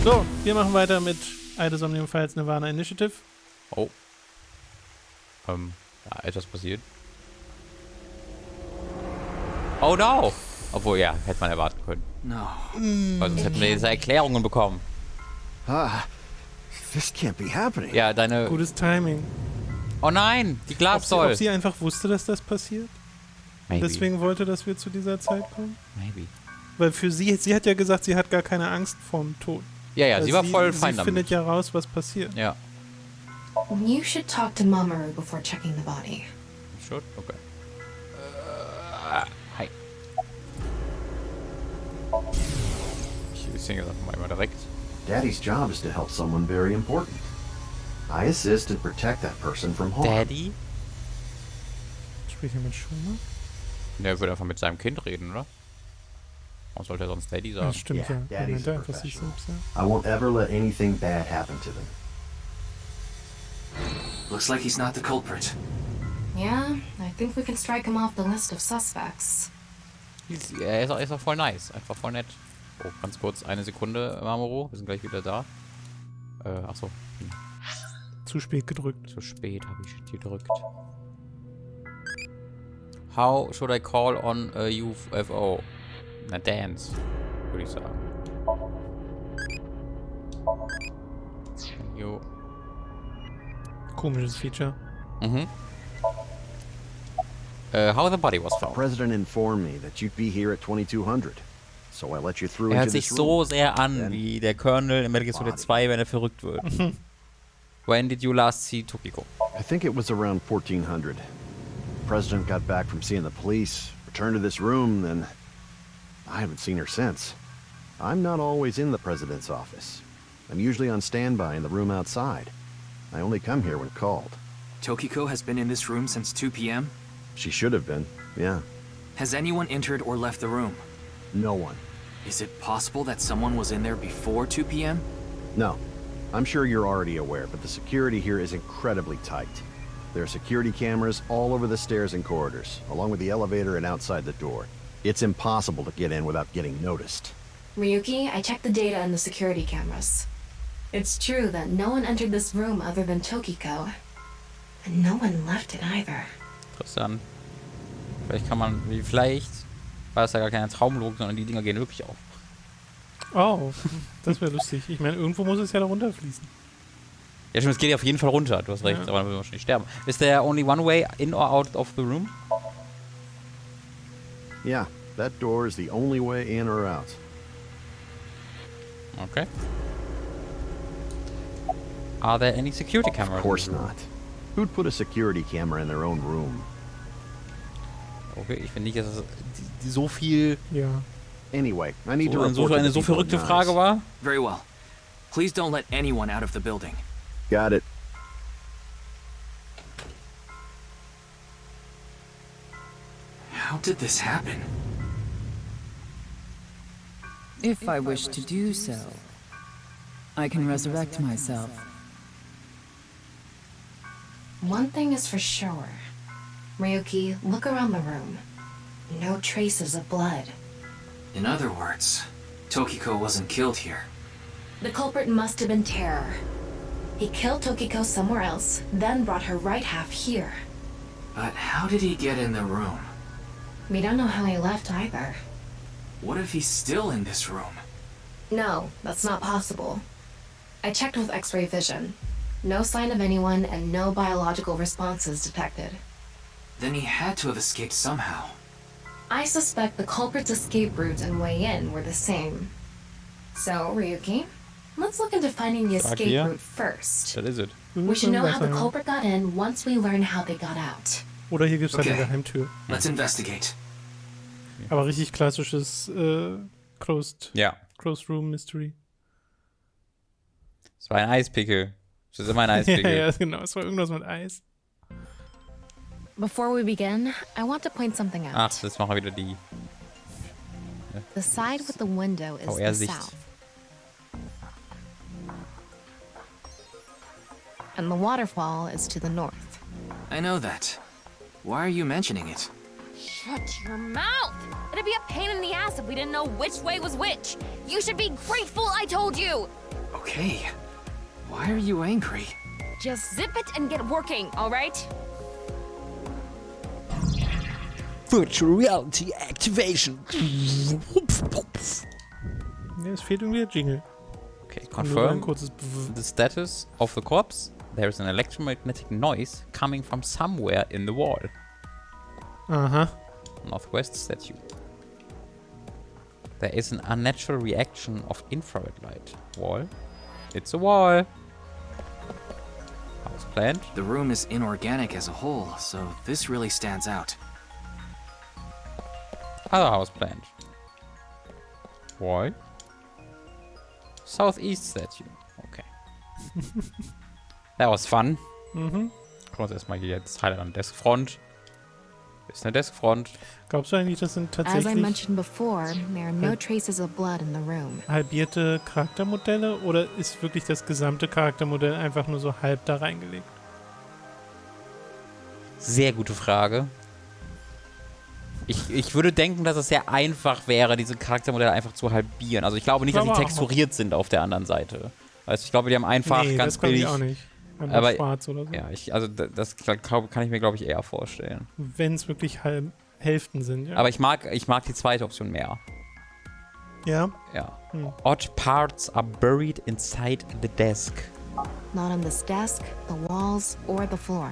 So, wir machen weiter mit Somnium Files nirvanA Initiative. Oh. Ja, etwas passiert. Oh no! Obwohl, ja, hätte man erwarten können. No. Weil sonst hätten wir diese Erklärungen bekommen. This can't be happening. Ja, deine... Gutes Timing. Oh nein, die Glassäule. Ob sie einfach wusste, dass das passiert? Maybe. Deswegen wollte, dass wir zu dieser Zeit kommen? Maybe. Weil für sie hat ja gesagt, sie hat gar keine Angst vorm Tod. Ja, Weil sie war voll fein Sie damit. findet ja raus, was passiert. Ja. You should talk to Mamoru before checking the body. Should? Okay. Hi. Ich singe das mal direkt. Daddy's job is to help someone very important. I assist and protect that person from harm. Daddy? Spricht er mit Schumer? Der würde einfach mit seinem Kind reden, oder? Warum sollte er sonst Daddy sagen? Ja, stimmt, ja. Yeah, Daddy's Er a nennt einfach sich professional. selbst, ja. I won't ever let anything bad happen to them. Looks like he's not the culprit. Yeah, I think we can strike him off the list of suspects. Er ist auch voll nice. Einfach voll nett. Oh, ganz kurz, eine Sekunde, Mamoru. Wir sind gleich wieder da. Achso. Zu spät gedrückt. Zu spät habe ich gedrückt. How should I call on a UFO? Na, dance, würde ich sagen. Jo. Komisches Feature. Mhm. How the body was The found. president informed me that you'd be here at 2200. So I let you through Er hört into sich this so room. sehr an wie der Colonel in Metal Gear Solid 2, wenn er verrückt wird. When did you last see Tokiko? I think it was around 1400. The president got back from seeing the police, returned to this room, then I haven't seen her since. I'm not always in the president's office. I'm usually on standby in the room outside. I only come here when called. Tokiko has been in this room since 2 p.m.? She should have been, yeah. Has anyone entered or left the room? No one. Is it possible that someone was in there before 2 p.m.? No. I'm sure you're already aware, but the security here is incredibly tight. There are security cameras all over the stairs and corridors, along with the elevator and outside the door. It's impossible to get in without getting noticed. Ryuki, I checked the data in the security cameras. It's true that no one entered this room other than Tokiko. And no one left it either. Interessant. Vielleicht war es ja gar keine Traumlogik, sondern die Dinger gehen wirklich auf. Oh, das wäre lustig. Ich meine, irgendwo muss es ja da runterfließen. Ja, stimmt, es geht ja auf jeden Fall runter, du hast recht, Ja. aber dann würden wir wahrscheinlich sterben. Is there only one way in or out of the room? Yeah, that door is the only way in or out. Okay. Are there any security cameras? Of course not. Who'd put a security camera in their own room? Okay, ich finde nicht, dass es so viel, Ja. Anyway, I need to so report to eine the so people verrückte at Frage Nice. war. Very well. Please don't let anyone out of the building. Got it. How did this happen? If I wish to do so, I can resurrect myself. One thing is for sure. Ryuki, look around the room. No traces of blood. In other words, Tokiko wasn't killed here. The culprit must have been Terror. He killed Tokiko somewhere else, then brought her right half here. But how did he get in the room? We don't know how he left either. What if he's still in this room? No, that's not possible. I checked with X-ray vision. No sign of anyone and no biological responses detected. Then he had to have escaped somehow. I suspect the culprit's escape route and way in were the same. So, Ryuki, let's look into finding the Sag escape dir. route first. That is it. We should know how the Irgendwas sagen. culprit got in once we learn how they got out. Oder hier gibt es halt eine Okay. Geheimtür. Let's investigate. Aber richtig klassisches Closed Room Mystery. Es war ein Eispickel. Es ist immer ein Ja, Eispickel. ja, genau. Es war irgendwas mit Eis. Before we begin, I want to point something out. Ach, jetzt machen wir wieder die The side with the window is the VR-Sicht. south. And the waterfall is to the north. I know that. Why are you mentioning it? Shut your mouth! It'd be a pain in the ass if we didn't know which way was which. You should be grateful I told you. Okay. Why are you angry? Just zip it and get working, alright? Virtual Reality Activation. Ja, es fehlt irgendwie der Jingle. Okay, Nur ein confirm kurzes Bzz. the status of the corpse. There is an electromagnetic noise coming from somewhere in the wall. Aha. Northwest statue. There is an unnatural reaction of infrared light. Wall. It's a wall. House planned. The room is inorganic as a whole, so this really stands out. Other house planned. Wall. Southeast statue. Okay. That was fun. Mhm. Gucken wir uns erstmal hier das Highlight an Deskfront. Ist eine Deskfront. Glaubst du eigentlich, das sind As I tatsächlich mentioned before, there are no traces of blood in the room. halbierte Charaktermodelle oder ist wirklich das gesamte Charaktermodell einfach nur so halb da reingelegt? Sehr gute Frage. Ich würde denken, dass es sehr einfach wäre, diese Charaktermodelle einfach zu halbieren. Also ich glaube nicht, dass sie Aber auch. texturiert sind auf der anderen Seite. Also ich glaube, die haben einfach Nee, ganz das glaube ich billig. auch nicht. Einfach Aber- schwarz oder so. Ja, das kann ich mir, glaube ich, eher vorstellen. Wenn es wirklich Hälften sind, ja. Aber ich mag die zweite Option mehr. ja? Ja. Hm. Odd parts are buried inside the desk. Not on this desk, the walls, or the floor.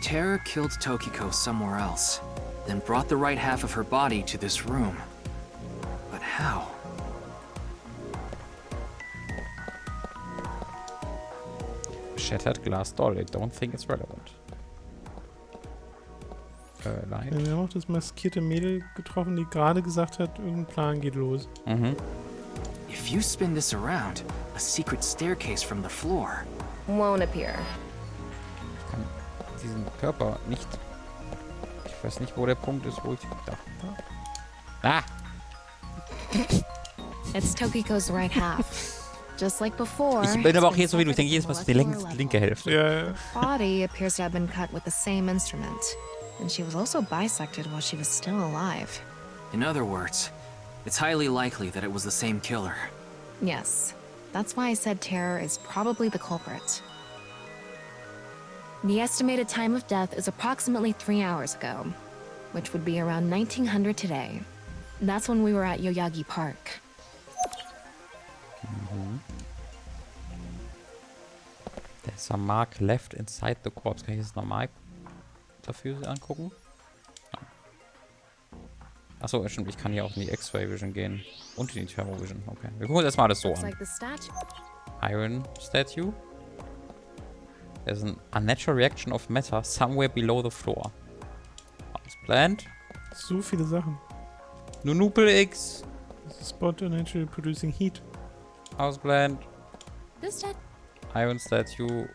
Terra killed Tokiko somewhere else, then brought the right half of her body to this room. But how? Shattered glass doll. I don't think it's relevant. Light. Wir haben auch das maskierte Mädel getroffen, die gerade gesagt hat, irgendein Plan geht los. Mhm. If you spin this around, a secret staircase from the floor. Won't appear. Ich kann diesen Körper nicht... Ich weiß nicht, wo der Punkt ist, wo ich... Da. Ah! It's Tokiko's right half. Just like before. Ich bin aber auch it's hier so wie du. Ich denke jedes Mal inserted die at the molecular linke Hälfte. Ja, body appears to have been cut with the same instrument. And she was also bisected while she was still alive. In other words, it's highly likely that it was the same killer. Yes, that's why I said Terror is probably the culprit. The estimated time of death is approximately 3 hours ago, which would be around 1900 today. That's when we were at Yoyagi Park. There's a mark left inside the corpse. Kann ich das normal dafür angucken? Achso, stimmt. Ich kann hier auch in die X-Ray Vision gehen. Und in die Thermo Vision. Okay. Wir gucken uns erstmal das so Looks an. like the statue. Iron Statue. There's an unnatural reaction of matter somewhere below the floor. House planned. so viele Sachen. Nunupel X. Spot naturally producing heat. House planned. This time. Iron Statue.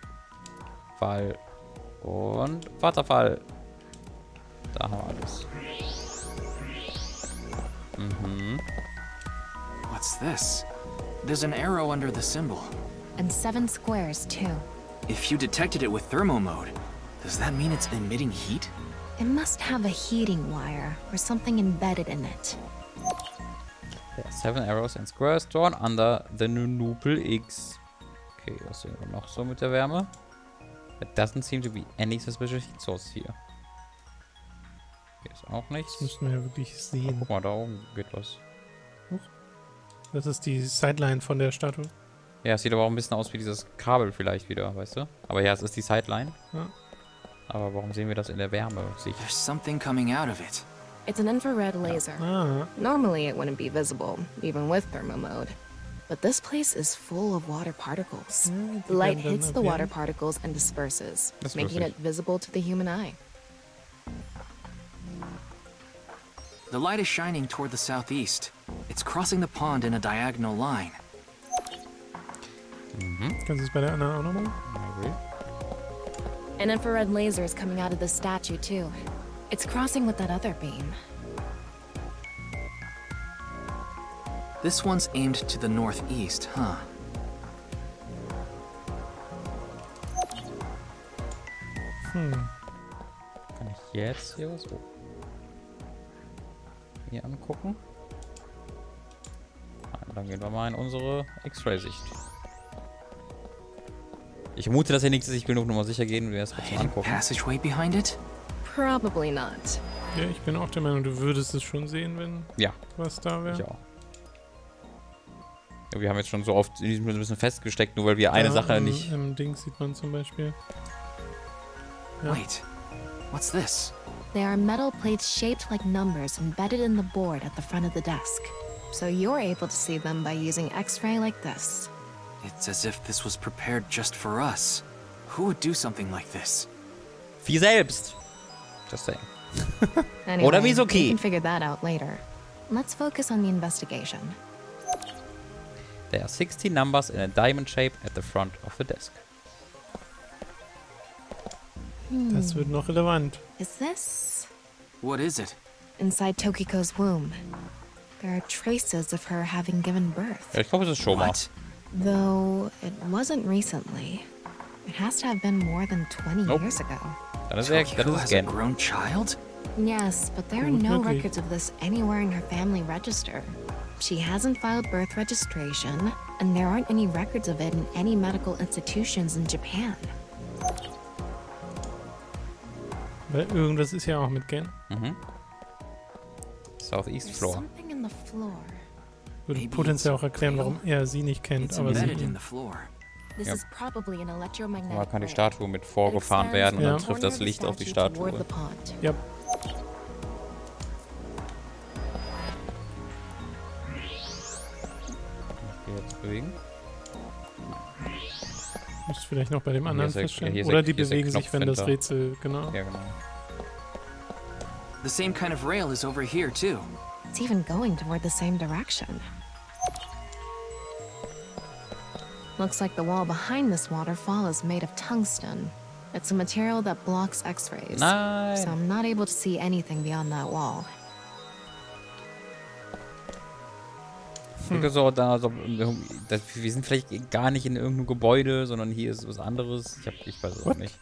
Fall. Und Wasserfall. Da haben wir alles. Mhm. What's this? There's an arrow under the symbol. And 7 squares, too. If you detected it with thermo mode, does that mean it's emitting heat? It must have a heating wire or something embedded in it. There are 7 arrows and squares drawn under the Nunupel X. Okay, was sehen wir noch so mit der Wärme? There doesn't seem to be any suspicious heat source here. Hier ist auch nichts. Das müssen wir ja wirklich sehen. Guck mal, da oben geht was. Das ist die Sideline von der Statue. Ja, es sieht aber auch ein bisschen aus wie dieses Kabel vielleicht wieder, weißt du? Aber ja, es ist die Sideline. Ja. Aber warum sehen wir das in der Wärme? Sicht. There's something coming out of it. It's an infrared laser. Ah, Normally, it wouldn't be visible, even with thermo mode. But this place is full of water particles. ja, The light werden dann hits the water erwärmt. particles and disperses, Das ist making lustig. it visible to the human eye. The light is shining toward the southeast. It's crossing the pond in a diagonal line. Kannst du es bei der anderen auch nochmal? Okay. An infrared laser is coming out of the statue, too. It's crossing with that other beam. This one's aimed to the northeast, huh? Kann ich jetzt hier was hier angucken? Nein, dann gehen wir mal in unsere X-Ray-Sicht. Ich vermute, dass hier nichts ist. Ich will nur noch mal sicher gehen und wir das trotzdem Hidden angucken. passageway behind it? Probably not. Ja, ich bin auch der Meinung, du würdest es schon sehen, wenn Ja. was da wäre. Ich auch. Ja, wir haben jetzt schon so oft in diesem Spiel ein bisschen festgesteckt, nur weil wir eine Sache nicht... Im Ding sieht man zum Beispiel. Ja. Wait, what's this? They are metal plates shaped like numbers embedded in the board at the front of the desk. So you're able to see them by using X-ray like this. It's as if this was prepared just for us. Who would do something like this? Wir selbst! Just saying. Anyway, Oder Mizuki. we can figure that out later. Let's focus on the investigation. There are 16 numbers in a diamond shape at the front of the desk. Das wird noch relevant. Is this What is it? inside Tokiko's womb? There are traces of her having given birth. Ja, ich glaube, es ist schon mal. What? Though it wasn't recently. It has to have been more than 20 Nope. years ago. Dann ist Tokiko es has a Scan. grown child? Yes, but there are Gut no möglich. records of this anywhere in her family register. She hasn't filed birth registration, and there aren't any records of it in any medical institutions in Japan. Weil irgendwas ist ja auch mit Gen. Mhm. Southeast There's Floor. something in the floor. Würde Maybe potenziell it's auch erklären, real. warum er sie nicht kennt, It's aber sie embedded in ihn. the floor. This Yep. is probably an electromagnetic Da kann die ray. Statue mit It vorgefahren extends werden und Ja. dann from trifft the das corner of Licht auf die toward Statue. the pond. Ja, Hier jetzt bewegen. muss vielleicht noch bei dem anderen ist der- feststellen. hier ist Oder der- die hier ist der bewegen sich, Knopf wenn das hinter. Rätsel, genau. Ja, genau. The same kind of rail is over here, too. It's even going toward the same direction. Looks like the wall behind this waterfall is made of tungsten. It's a material that blocks X-rays. So Nein! I'm not able to see anything beyond that wall. So, wir sind vielleicht gar nicht in irgendeinem Gebäude, sondern hier ist was anderes. Ich weiß es auch nicht.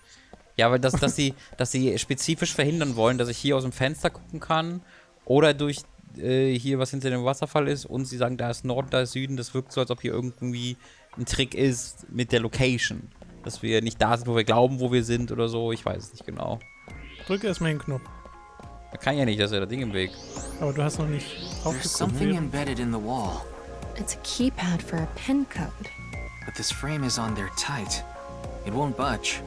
Ja, weil dass sie spezifisch verhindern wollen, dass ich hier aus dem Fenster gucken kann oder durch hier was hinter dem Wasserfall ist und sie sagen, da ist Norden, da ist Süden. Das wirkt so, als ob hier irgendwie ein Trick ist mit der Location. Dass wir nicht da sind, wo wir glauben, wo wir sind oder so. Ich weiß es nicht genau. Drück erstmal den Knopf. Da kann ja nicht, das ist ja das Ding im Weg. Aber du hast noch nicht There's something aufgeguckt. embedded in the wall, It's a keypad for a pin code. but this frame is on there tight. It won't budge.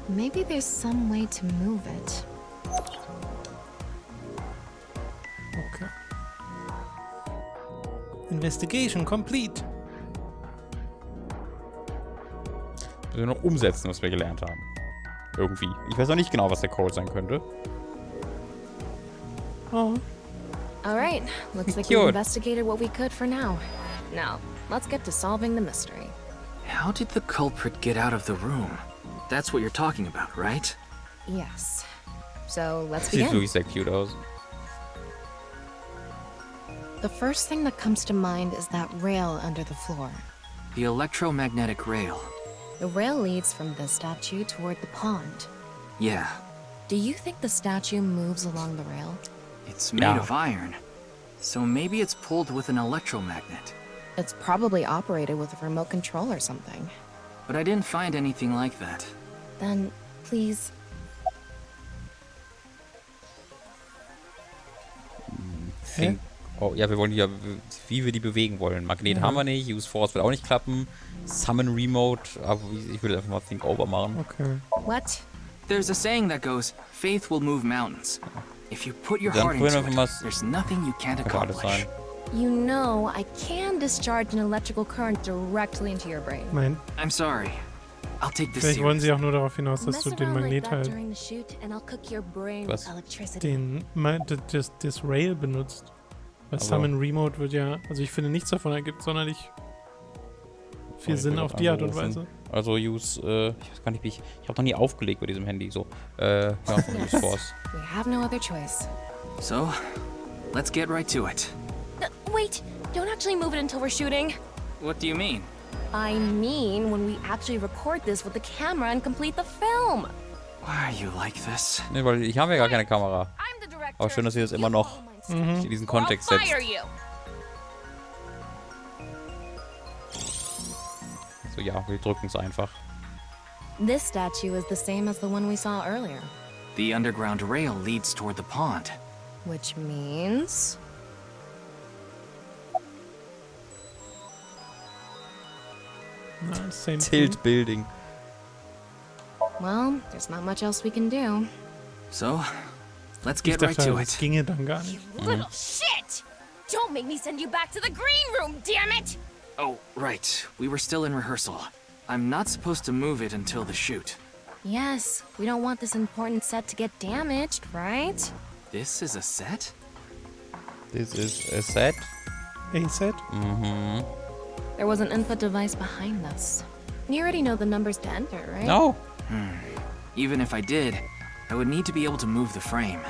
Maybe there's some way to move it. Okay. Investigation complete. Müssen wir noch umsetzen, was wir gelernt haben. Irgendwie. Ich weiß noch nicht genau, was der Code sein könnte. Oh. All right, looks like we Cute. investigated what we could for now. Now, let's get to solving the mystery. How did the culprit get out of the room? That's what you're talking about, right? Yes. So let's Sieht begin. wirklich sehr cute aus. The first thing that comes to mind is that rail under the floor. The electromagnetic rail. The rail leads from this statue toward the pond. Yeah, Do you think the statue moves along the rail? it's made Yeah. of iron. So maybe it's pulled with an electromagnet. It's probably operated with a remote control or something. But I didn't find anything like that. Then, please. Think. Oh, ja, wir wollen die ja, wie wir die bewegen wollen. Magnet haben wir nicht, Use Force wird auch nicht klappen. Summon Remote, aber ich würde einfach mal Think Over machen. Okay. What? There's a saying that goes, faith will move mountains. If you put your Dann heart into probieren wir it, mal, there's nothing you can't könnte alles accomplish. sein. You know, I can discharge an electrical current directly into your brain. Nein, I'm sorry. I'll take this vielleicht wollen serious. sie auch nur darauf hinaus, dass Mess du den around like Magnet that halt, during the shoot, and I'll cook your brain Was? with electricity. das Rail benutzt. Weil Aber- Summon Remote wird ja, also ich finde nichts davon ergibt sonderlich viel Ich Sinn will auf das die Art und anrufen. Weise. Also Use, ich weiß gar nicht, wie ich habe noch nie aufgelegt bei diesem Handy, so. Ja, Use Force. We have no other choice. So, let's get right to it. Wait, don't actually move it until we're shooting. What do you mean? I mean, when we actually record this with the camera and complete the film. Why are you like this? Ne, weil ich habe ja gar keine Kamera. I'm the director. Aber schön, dass ihr das immer noch in diesen Kontext I'll setzt. fire you. So, ja, wir drücken es einfach. This statue is the same as the one we saw earlier. The underground rail leads toward the pond. Which means... Na, same Tilt thing. Building. Well, there's not much else we can do. So, let's Ich get right dachte, to das it. ginge dann gar nicht. Little shit! Don't make me send you back to the green room, damn it! Oh, right. We were still in rehearsal. I'm not supposed to move it until the shoot. Yes, we don't want this important set to get damaged, right? This is a set? This is a set. A-Set? Mhm. There was an input device behind this. You already know the numbers to enter, right? No. Even if I did, I would need to be able to move the frame.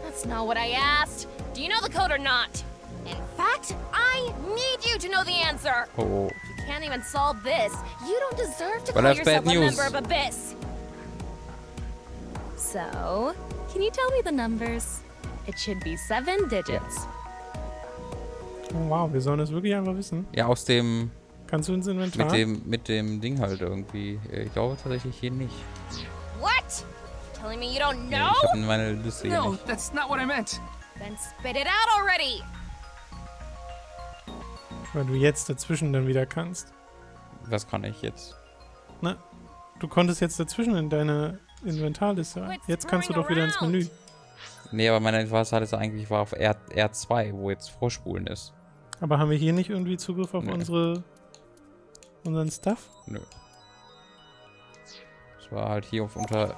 That's not what I asked. Do you know the code or not? In fact, I need you to know the answer. Oh. If you can't even solve this, you don't deserve to Well, call that's bad yourself a news. member of Abyss. So, can you tell me the numbers? It should be 7 digits. Oh, wow, wir sollen das wirklich einfach wissen. Ja, aus dem Kannst du ins Inventar? mit dem Ding halt irgendwie. Ich glaube tatsächlich hier nicht. What? Telling me you don't Nee, know? ich habe meine Liste hier No, nicht. that's not what I meant. Then spit it out already. Weil du jetzt dazwischen dann wieder kannst. Was kann ich jetzt? Na, du konntest jetzt dazwischen in deine Inventarliste rein. Jetzt kannst du doch wieder ins Menü. Nee, aber meine Inventarliste eigentlich war auf R2, wo jetzt Vorspulen ist. Aber haben wir hier nicht irgendwie Zugriff auf Nee. unseren Stuff? Nö. Das war halt hier auf unter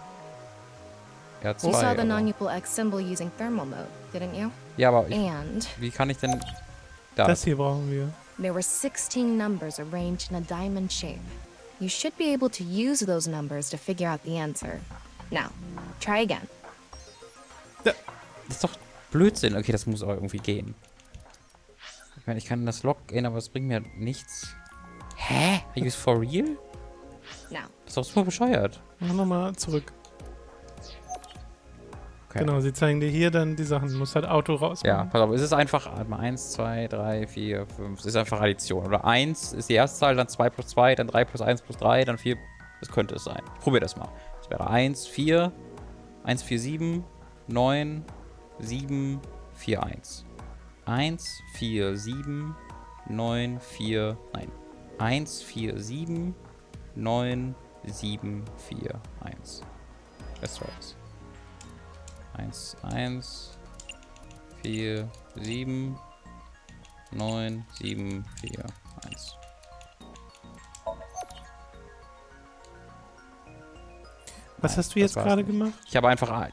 R2. You saw the aber- non-upal X symbol using thermal mode, didn't you? Ja, aber And wie kann ich denn da? Das hier brauchen wir. there were 16 numbers arranged in a diamond shape. You should be able to use those numbers to figure out the answer. Now, try again. Das ist doch Blödsinn. Okay, das muss aber irgendwie gehen. Ich meine, ich kann das Login, aber es bringt mir nichts. Hä? Are you for real? Now, Das ist doch super bescheuert. Mach nochmal zurück. Okay. Genau, sie zeigen dir hier dann die Sachen. Du musst halt Auto Ja, rausmachen. pass auf, es ist einfach 1, 2, 3, 4, 5. Es ist einfach Addition. Oder 1 ist die erste Zahl, dann 2 plus 2, dann 3 plus 1 plus 3, dann 4. Das könnte es sein. Probier das mal. Das wäre 1, 4, 1, 4, 7, 9, 7, 4, 1. 1, 4, 7, 9, 4, nein. 1, 4, 7, 9, 7, 4, 1. Let's try this. 1, 1, 4, 7, 9, 7, 4, 1. Was hast du das jetzt war's gerade nicht. gemacht? Ich habe einfach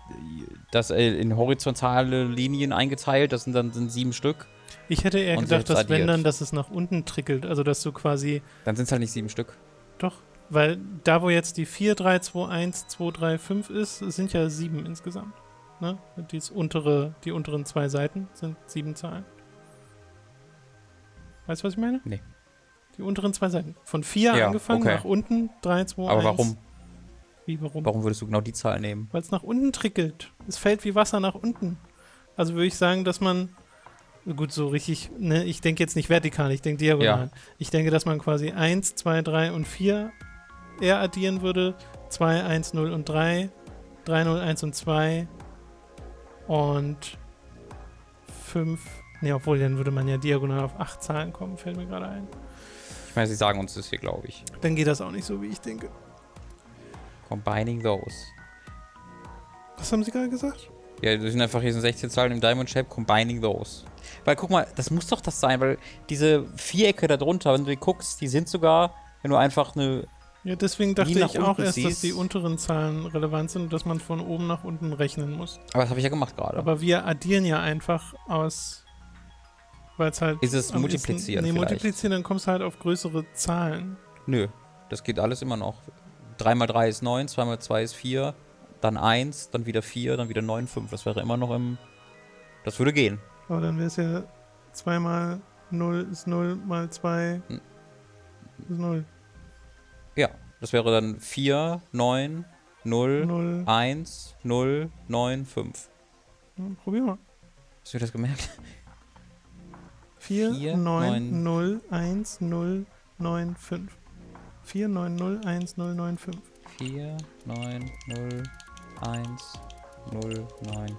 das in horizontale Linien eingeteilt. Das sind 7 Stück. Ich hätte eher Und gedacht, selbst dass wenn addiert. dann, dass es nach unten trickelt. Also, dass du quasi... Dann sind es halt nicht 7 Stück. Doch, weil da, wo jetzt die 4, 3, 2, 1, 2, 3, 5 ist, sind ja 7 insgesamt. Ne? Die unteren 2 Seiten sind 7 Zahlen. Weißt du, was ich meine? Nee. Die unteren 2 Seiten. Von 4 Ja, angefangen, okay. nach unten, 3, 2, 1. Aber warum? Wie, warum? Warum würdest du genau die Zahl nehmen? Weil es nach unten trickelt. Es fällt wie Wasser nach unten. Also würde ich sagen, dass man, gut, so richtig, ne, ich denke jetzt nicht vertikal, ich denke diagonal. Ja. Ich denke, dass man quasi 1, 2, 3 und 4 eher addieren würde. 2, 1, 0 und 3. 3, 0, 1 und 2. Und 5. Ne, obwohl, dann würde man ja diagonal auf 8 Zahlen kommen, fällt mir gerade ein. Ich meine, sie sagen uns das hier, glaube ich. Dann geht das auch nicht so, wie ich denke. Combining those. Was haben Sie gerade gesagt? Ja, das sind einfach hier 16 Zahlen im Diamond Shape, combining those. Weil guck mal, das muss doch das sein, weil diese Vierecke da drunter, wenn du die guckst, die sind sogar, wenn du einfach eine... Ja, deswegen dachte nach ich auch unten erst, dass ziehst. die unteren Zahlen relevant sind und dass man von oben nach unten rechnen muss. Aber das habe ich ja gemacht gerade. Aber wir addieren ja einfach aus, weil es halt... Ist es am multiplizieren Nee, vielleicht? multiplizieren, dann kommst du halt auf größere Zahlen. Nö, das geht alles immer noch. 3 mal 3 ist 9, 2 mal 2 ist 4, dann 1, dann wieder 4, dann wieder 9, 5. Das wäre immer noch im... Das würde gehen. Aber dann wäre es ja 2 mal 0 ist 0 mal 2 ist 0. Ja, das wäre dann 4, 9, 0, 0. 1, 0, 9, 5. Ja, probier mal. Hast du das gemerkt? 4, 4, 9, 0, 1, 0, 9, 5. 4, 9, 0, 1, 0, 9, 5. 4, 9, 0, 1, 0, 9, 5.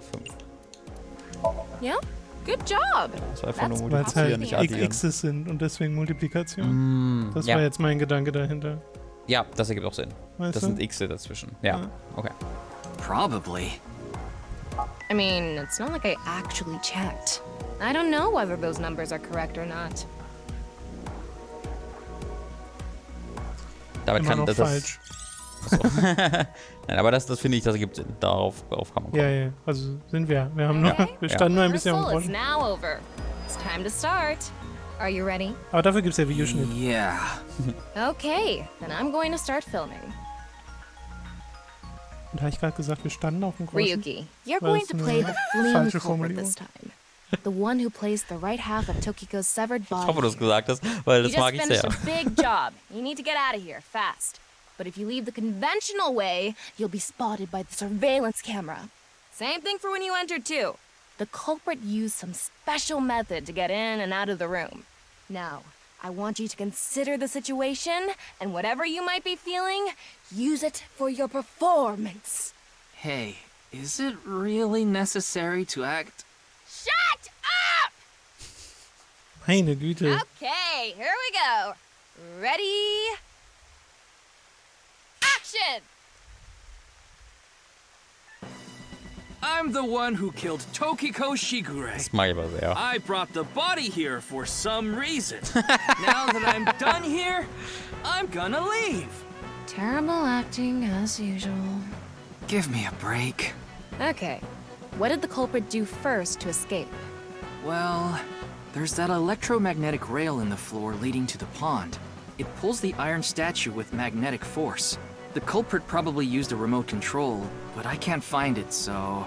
Yeah, good job. Das war einfach nur Weil es multiplizieren, halt nicht addieren. X's sind und deswegen Multiplikation. Das war jetzt mein Gedanke dahinter. Ja, das ergibt auch Sinn. Weißt Das du? sind X dazwischen. Ja, okay. Probably. I mean, it's not like I actually checked. I don't know whether those numbers are correct or not. Damit Immer kann noch das. falsch. Achso. Nein, aber das finde ich, das ergibt Sinn. Darauf kann man kommen. Ja, ja. Also sind wir. Wir haben nur, Okay. wir standen nur ein bisschen am Rehearsal is Grund. now over. It's time to start. Are you ready? Aber dafür gibt es ja Videoschnitt. Yeah. Okay, then I'm going to start filming. Und habe ich gerade gesagt, wir standen auf dem Grund. Ryuki, you're Weil going es to eine play the fleeing falsche culprit Formulierung. this time. The one who plays the right half of Tokiko's severed Ich body. hoffe, du es gesagt hast, weil das You mag just ich finished sehr. a big job. You need to get out of here, fast. But if you leave the conventional way, you'll be spotted by the surveillance camera. Same thing for when you entered, too. The culprit used some special method to get in and out of the room. Now, I want you to consider the situation, and whatever you might be feeling, use it for your performance. Hey, is it really necessary to act? Shut up! Meine Güte. Okay, here we go. Ready? Action! I'm the one who killed Tokiko Shigure. Das mag ich aber sehr. I brought the body here for some reason. Now that I'm done here, I'm gonna leave. Terrible acting, as usual. Give me a break. Okay, what did the culprit do first to escape? Well, there's that electromagnetic rail in the floor leading to the pond. It pulls the iron statue with magnetic force. The culprit probably used a remote control, but I can't find it, so...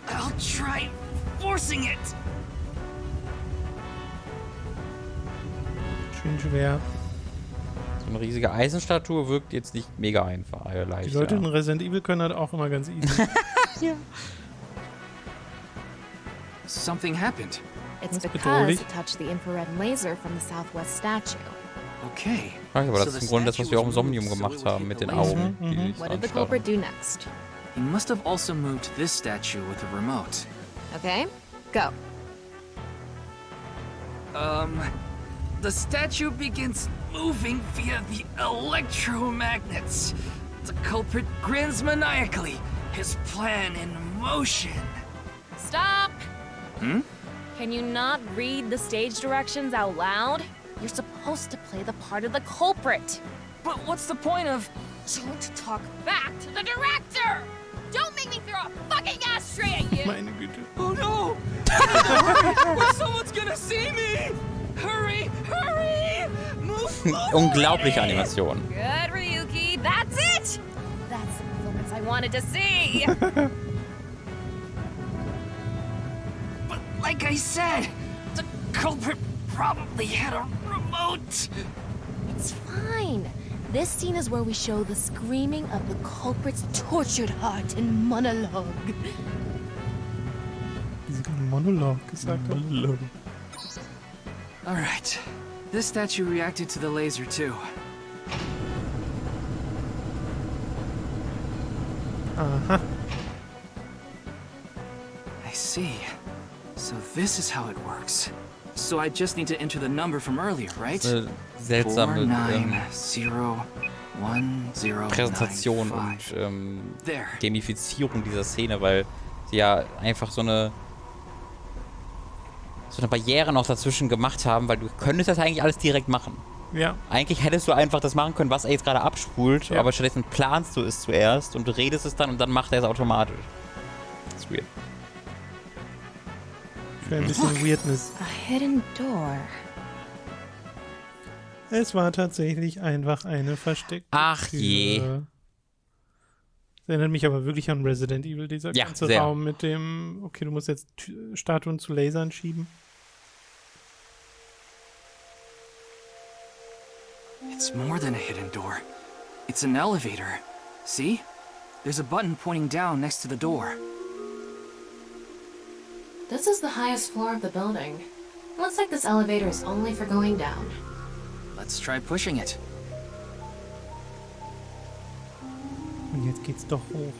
I'll try forcing it! Schön schwer. So eine riesige Eisenstatue wirkt jetzt nicht mega einfach. Die Leute in Resident Evil können halt auch immer ganz easy. Something happened. It's That's because bedrohlich. it touched the infrared laser from the southwest statue. Okay. Aber So das the ist im Grunde das, was statue wir auch im was Somnium moved so gemacht it would haben hit mit the den laser. Augen, die sich What did the anstarren. culprit do next? He must have also moved this statue with a remote. Okay, go. The statue begins moving via the electromagnets. The culprit grins maniacally, his plan in motion. Stop! Hmm? Can you not read the stage directions out loud? You're supposed to play the part of the culprit. But what's the point of... Don't talk back to the director! Don't make me throw a fucking ashtray at you! Meine Güte. Oh no! Hurry! Someone's gonna see me! Hurry! Hurry! Move forward! Unglaubliche Animation. Good, Ryuki. That's it! That's the performance I wanted to see! But like I said, the culprit probably had a remote. It's fine. This scene is where we show the screaming of the culprit's tortured heart in monologue. Die sogar einen Monolog gesagt hat. All right. This statue reacted to the laser too. Aha. I see. So this is how it works. So I just need to enter the number from earlier, right? Eine seltsame 490109. Präsentation und There. Gamifizierung dieser Szene, weil sie ja einfach so eine Barriere noch dazwischen gemacht haben, weil du könntest das eigentlich alles direkt machen. Ja. Eigentlich hättest du einfach das machen können, was er jetzt gerade abspult, Ja. aber stattdessen planst du es zuerst und du redest es dann und dann macht er es automatisch. Das ist weird. Für ein bisschen Weirdness. A hidden door. Es war tatsächlich einfach eine versteckte Ach je. Tür. Das erinnert mich aber wirklich an Resident Evil, dieser Ja, ganze sehr. Raum mit dem, okay, du musst jetzt Statuen zu Lasern schieben. It's more than a hidden door. It's an elevator. See? There's a button pointing down next to the door. This is the highest floor of the building. Looks like this elevator is only for going down. Let's try pushing it. Und jetzt geht's doch hoch.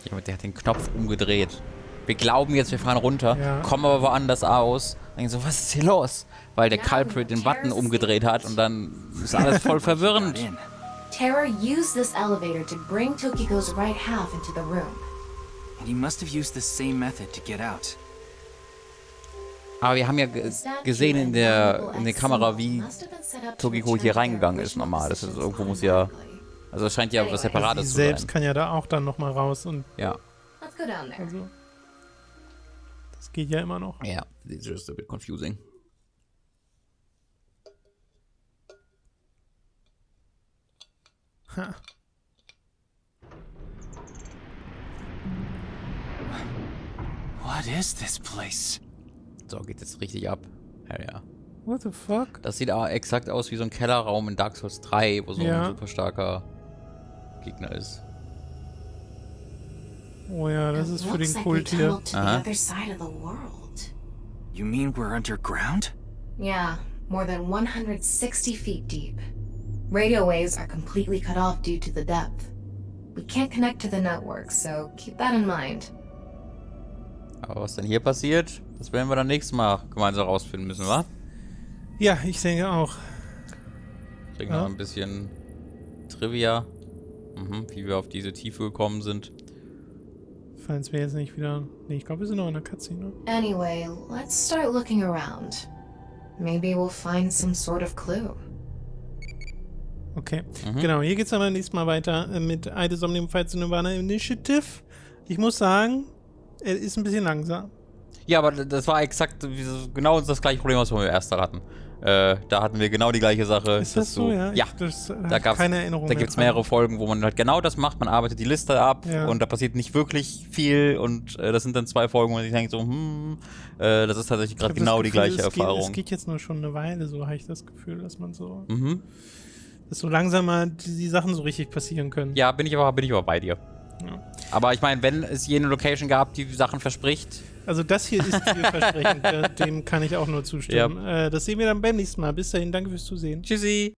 Ja, aber der hat den Knopf umgedreht. Wir glauben jetzt, wir fahren runter, Ja. kommen aber woanders aus. Und denken so, was ist hier los? Weil der Culprit den Button umgedreht hat und dann ist alles voll verwirrend. Terror used this elevator to bring Tokiko's right half into the room. And he must have used the same method to get out. Aber wir haben ja gesehen in der Kamera, wie Tokiko hier reingegangen ist normal. Das ist, irgendwo muss ja... Also es scheint ja was Separates Sie zu sein. selbst kann ja da auch dann nochmal raus und... Ja. Let's go down there. Also... Das geht ja immer noch. Ja, it's just a bit confusing. Ha. What is this place? So, geht jetzt richtig ab. Ja, ja. What the fuck? Das sieht auch exakt aus wie so ein Kellerraum in Dark Souls 3, wo so Ja. ein super starker Gegner ist. Oh ja, das It ist für looks den like we Kult hier. tunneled to the other side of the world. You mean we're underground? Yeah, more than 160 feet deep. Radio waves are completely cut off due to the depth. We can't connect to the network, so keep that in mind. Aber was denn hier passiert, das werden wir dann nächstes Mal gemeinsam rausfinden müssen, wa? Ja, ich denke auch. Kriegen Ja. noch ein bisschen Trivia. Wie wir auf diese Tiefe gekommen sind. Falls wir jetzt nicht wieder... Nee, ich glaube, wir sind noch in der Cutscene. Anyway, let's start looking around. Maybe we'll find some sort of clue. Okay, genau. Hier geht's aber nächstes Mal weiter mit Somnium Fights nirvanA Initiative. Ich muss sagen, er ist ein bisschen langsam. Ja, aber das war exakt genau das gleiche Problem, was wir beim ersten Teil hatten. Da hatten wir genau die gleiche Sache. Ist das so, ja? Ja, Da gab's keine Erinnerung Da mehr gibt es dran. mehrere Folgen, wo man halt genau das macht. Man arbeitet die Liste ab und da passiert nicht wirklich viel. Und das sind dann 2 Folgen, wo man sich denkt so, das ist tatsächlich gerade genau die gleiche Erfahrung. Es geht jetzt nur schon eine Weile, so habe ich das Gefühl, dass man so... Dass so langsam mal die Sachen so richtig passieren können. Ja, bin ich aber bei dir. Ja. Aber ich meine, wenn es jene Location gab, die Sachen verspricht... Also das hier ist vielversprechend, dem kann ich auch nur zustimmen. Das sehen wir dann beim nächsten Mal. Bis dahin, danke fürs Zusehen. Tschüssi!